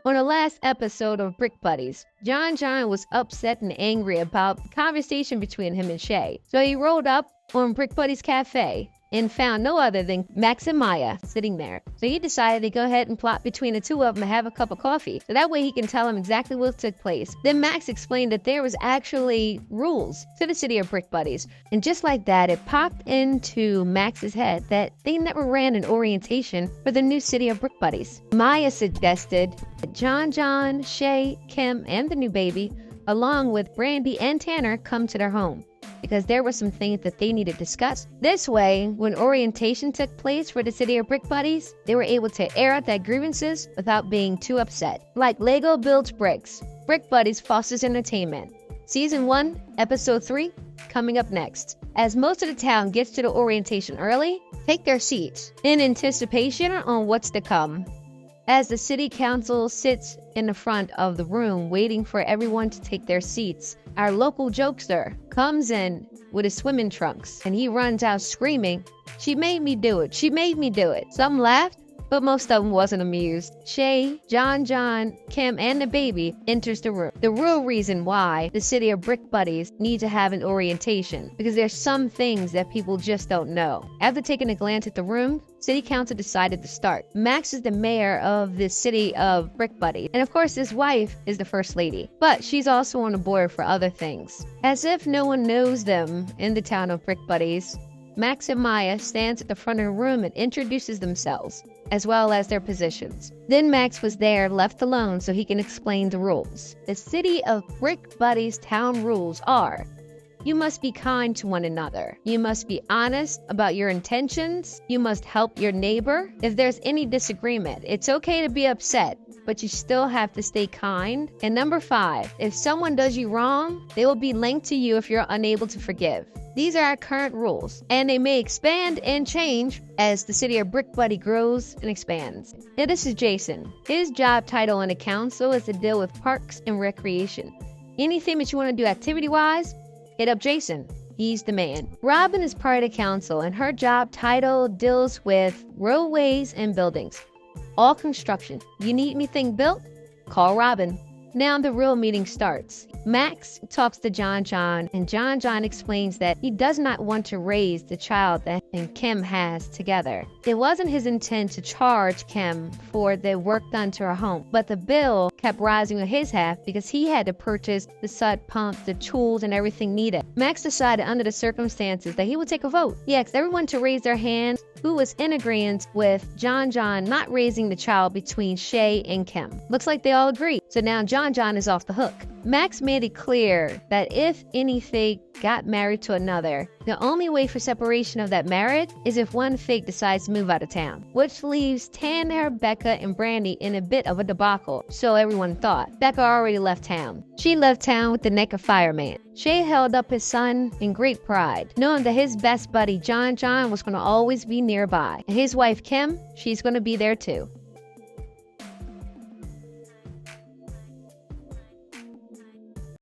On the last episode of Brick Buddies, John was upset and angry about the conversation between him and Shay. So he rolled up on Brick Buddies Cafe and found no other than Max and Maya sitting there. So he decided to go ahead and plot between the two of them and have a cup of coffee. So that way he can tell them exactly what took place. Then Max explained that there was actually rules to the city of Brick Buddies. And just like that, it popped into Max's head that they never ran an orientation for the new city of Brick Buddies. Maya suggested that John, Shay, Kim, and the new baby, along with Brandy and Tanner, come to their home, because there were some things that they needed to discuss. This way, when orientation took place for the city of Brick Buddies, they were able to air out their grievances without being too upset. Like Lego builds bricks, Brick Buddies fosters entertainment. Season 1, Episode 3, coming up next. As most of the town gets to the orientation early, take their seats in anticipation on what's to come. As the city council sits in the front of the room waiting for everyone to take their seats, our local jokester comes in with his swimming trunks and he runs out screaming, "She made me do it. She made me do it." Some laughed, but most of them wasn't amused. Shay, John, Kim, and the baby enters the room. The real reason why the city of Brick Buddies need to have an orientation, because there's some things that people just don't know. After taking a glance at the room, City Council decided to start. Max is the mayor of the city of Brick Buddies, and of course his wife is the first lady, but she's also on the board for other things. As if no one knows them in the town of Brick Buddies, Max and Maya stands at the front of the room and introduces themselves, as well as their positions. Then Max was there left alone so he can explain the rules. The city of Brick Buddies town rules are: you must be kind to one another. You must be honest about your intentions. You must help your neighbor. If there's any disagreement, it's okay to be upset, but you still have to stay kind. And number 5, if someone does you wrong, they will be linked to you if you're unable to forgive. These are our current rules, and they may expand and change as the city of Brick Buddy grows and expands. Now this is Jason. His job title in the council is to deal with parks and recreation. Anything that you want to do activity-wise, hit up Jason. He's the man. Robin is part of the council, and her job title deals with roadways and buildings. All construction. You need anything built? Call Robin. Now the real meeting starts. Max talks to John, and John explains that he does not want to raise the child that he and Kim has together. It wasn't his intent to charge Kim for the work done to her home, but the bill kept rising on his half because he had to purchase the sud pump, the tools, and everything needed. Max decided under the circumstances that he would take a vote. He asked everyone to raise their hands who was in agreement with John not raising the child between Shay and Kim. Looks like they all agreed. So now John is off the hook. Max made it clear that if any fake got married to another, the only way for separation of that marriage is if one fake decides to move out of town, which leaves Tanner, Becca, and Brandy in a bit of a debacle, so everyone thought. Becca already left town. She left town with the naked fireman. Shay held up his son in great pride, knowing that his best buddy John was going to always be nearby. And his wife Kim, she's going to be there too.